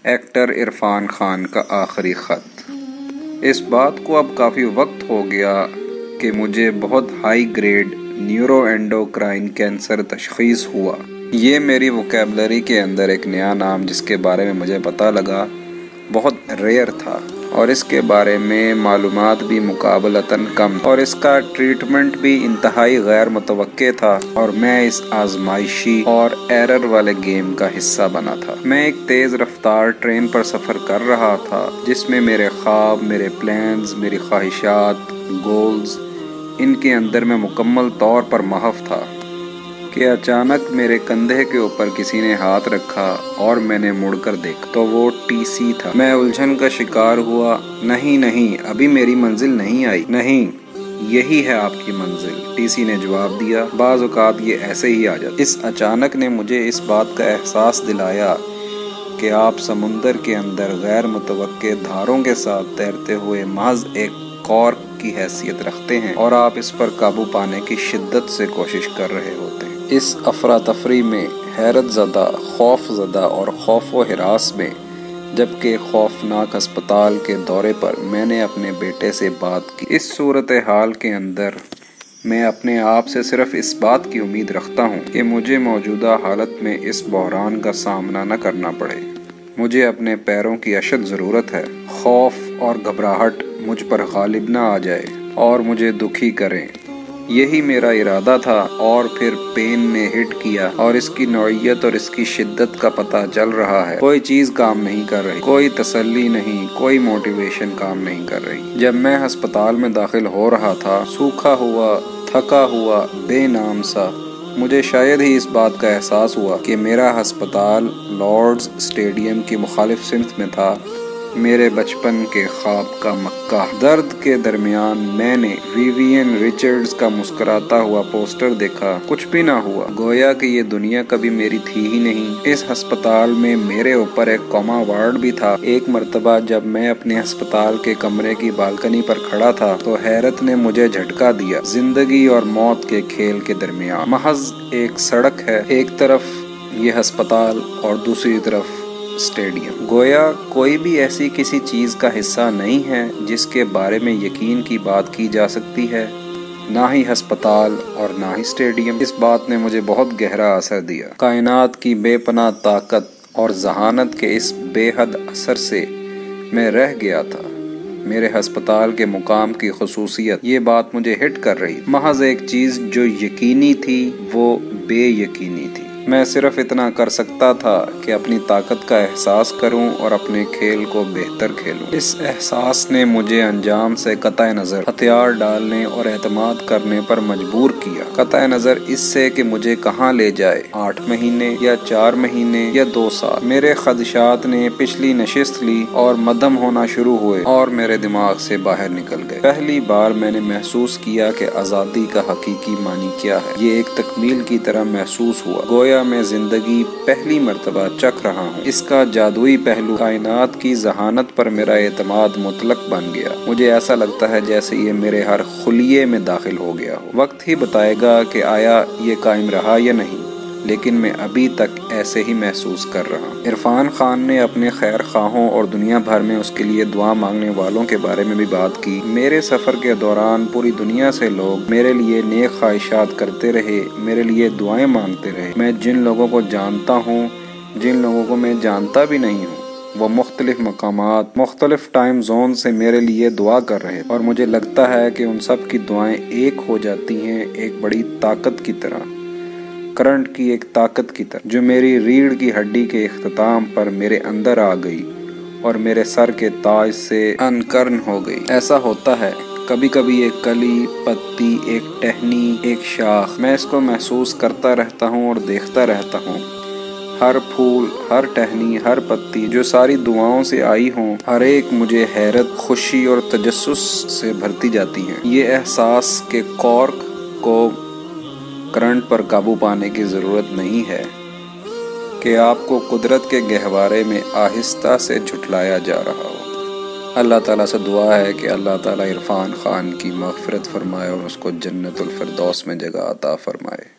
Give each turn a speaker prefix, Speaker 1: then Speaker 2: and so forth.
Speaker 1: Actor Irfan Khan کا آخری خط۔ اس بات کو اب کافی وقت ہو گیا کہ مجھے بہت high grade neuroendocrine cancer تشخیص ہوا۔ یہ میری ووکیبلری کے اندر ایک نیا نام جس کے بارے میں مجھے پتہ لگا بہت ریئر تھا، اور اس کے بارے میں معلومات بھی مقابلتاً کم، اور اس کا ٹریٹمنٹ بھی انتہائی غیر متوقع تھا، اور میں اس آزمائشی اور ایرر والے گیم کا حصہ بنا تھا۔ میں ایک تیز رفتار ٹرین پر سفر کر رہا تھا جس میں میرے خواب، میرے پلانز، میری خواہشات، گولز، ان کے اندر میں مکمل طور پر محو تھا کہ اچانک میرے کندھے کے اوپر کسی نے ہاتھ رکھا اور میں نے مڑ کر دیکھا تو وہ ٹی سی تھا۔ میں الجھن کا شکار ہوا۔ نہیں، ابھی میری منزل نہیں آئی۔ نہیں، یہی ہے آپ کی منزل، ٹی سی نے جواب دیا۔ بعض اوقات یہ ایسے ہی آ جاتا۔ اس اچانک نے مجھے اس بات کا احساس دلایا کہ آپ سمندر کے اندر غیر متوقع دھاروں کے ساتھ تیرتے ہوئے محض ایک کارک کی حیثیت رکھتے ہیں، اور آپ اس پر قابو پانے کی شدت سے کوشش کر رہے ہوتے ہیں۔ اس افراتفری میں، حیرت زدہ، خوف زدہ اور خوف و ہراس میں، جبکہ خوفناک ہسپتال کے دورے پر میں نے اپنے بیٹے سے بات کی۔ اس صورتحال کے اندر میں اپنے آپ سے صرف اس بات کی امید رکھتا ہوں کہ مجھے موجودہ حالت میں اس بحران کا سامنا نہ کرنا پڑے۔ مجھے اپنے پیروں کی اشد ضرورت ہے۔ خوف اور گھبراہٹ مجھ پر غالب نہ آ جائے اور مجھے دکھی کریں، یہی میرا ارادہ تھا۔ اور پھر پین نے ہٹ کیا، اور اس کی نوعیت اور اس کی شدت کا پتہ چل رہا ہے۔ کوئی چیز کام نہیں کر رہی، کوئی تسلی نہیں، کوئی موٹیویشن کام نہیں کر رہی۔ جب میں ہسپتال میں داخل ہو رہا تھا، سوکھا ہوا، تھکا ہوا، بے نام سا، مجھے شاید ہی اس بات کا احساس ہوا کہ میرا ہسپتال لارڈز اسٹیڈیم کی مخالف سمت میں تھا، میرے بچپن کے خواب کا مکہ۔ درد کے درمیان میں نے ویوین ریچرڈز کا مسکراتا ہوا پوسٹر دیکھا۔ کچھ بھی نہ ہوا، گویا کہ یہ دنیا کبھی میری تھی ہی نہیں۔ اس ہسپتال میں میرے اوپر ایک کوما وارڈ بھی تھا۔ ایک مرتبہ جب میں اپنے ہسپتال کے کمرے کی بالکنی پر کھڑا تھا تو حیرت نے مجھے جھٹکا دیا۔ زندگی اور موت کے کھیل کے درمیان محض ایک سڑک ہے، ایک طرف یہ ہسپتال اور دوسری طرف اسٹیڈیم۔ گویا کوئی بھی ایسی کسی چیز کا حصہ نہیں ہے جس کے بارے میں یقین کی بات کی جا سکتی ہے، نہ ہی ہسپتال اور نہ ہی اسٹیڈیم۔ اس بات نے مجھے بہت گہرا اثر دیا۔ کائنات کی بے پناہ طاقت اور ذہانت کے اس بے حد اثر سے میں رہ گیا تھا۔ میرے ہسپتال کے مقام کی خصوصیت، یہ بات مجھے ہٹ کر رہی تھی۔ محض ایک چیز جو یقینی تھی وہ بے یقینی تھی۔ میں صرف اتنا کر سکتا تھا کہ اپنی طاقت کا احساس کروں اور اپنے کھیل کو بہتر کھیلوں۔ اس احساس نے مجھے انجام سے قطع نظر ہتھیار ڈالنے اور اعتماد کرنے پر مجبور کیا۔ قطع نظر اس سے کہ مجھے کہاں لے جائے، 8 مہینے یا 4 مہینے یا 2 سال۔ میرے خدشات نے پچھلی نشست لی اور مدھم ہونا شروع ہوئے اور میرے دماغ سے باہر نکل گئے۔ پہلی بار میں نے محسوس کیا کہ آزادی کا حقیقی معنی کیا ہے۔ یہ ایک تکمیل کی طرح محسوس ہوا، گویا میں زندگی پہلی مرتبہ چکھ رہا ہوں۔ اس کا جادوئی پہلو، کائنات کی ذہانت پر میرا اعتماد مطلق بن گیا۔ مجھے ایسا لگتا ہے جیسے یہ میرے ہر خلیے میں داخل ہو گیا ہو۔ وقت ہی بتائے گا کہ آیا یہ قائم رہا یا نہیں، لیکن میں ابھی تک ایسے ہی محسوس کر رہا ہوں۔ عرفان خان نے اپنے خیر خواہوں اور دنیا بھر میں اس کے لیے دعا مانگنے والوں کے بارے میں بھی بات کی۔ میرے سفر کے دوران پوری دنیا سے لوگ میرے لیے نیک خواہشات کرتے رہے، میرے لیے دعائیں مانگتے رہے۔ میں جن لوگوں کو جانتا ہوں، جن لوگوں کو میں جانتا بھی نہیں ہوں، وہ مختلف مقامات، مختلف ٹائم زون سے میرے لیے دعا کر رہے، اور مجھے لگتا ہے کہ ان سب کی دعائیں ایک ہو جاتی ہیں ایک بڑی طاقت کی طرح، کرنٹ کی ایک طاقت کی طرح، جو میری ریڑھ کی ہڈی کے اختتام پر میرے اندر آ گئی اور میرے سر کے تاج سے انکرن ہو گئی۔ ایسا ہوتا ہے کبھی کبھی، ایک کلی، پتی، ایک ٹہنی، ایک شاخ، میں اس کو محسوس کرتا رہتا ہوں اور دیکھتا رہتا ہوں۔ ہر پھول، ہر ٹہنی، ہر پتی جو ساری دعاؤں سے آئی ہوں، ہر ایک مجھے حیرت، خوشی اور تجسس سے بھرتی جاتی ہیں۔ یہ احساس کہ کارک کو کرنٹ پر قابو پانے کی ضرورت نہیں ہے، کہ آپ کو قدرت کے گہوارے میں آہستہ سے جھٹلایا جا رہا ہو۔ اللہ تعالیٰ سے دعا ہے کہ اللہ تعالیٰ عرفان خان کی مغفرت فرمائے اور اس کو جنت الفردوس میں جگہ عطا فرمائے۔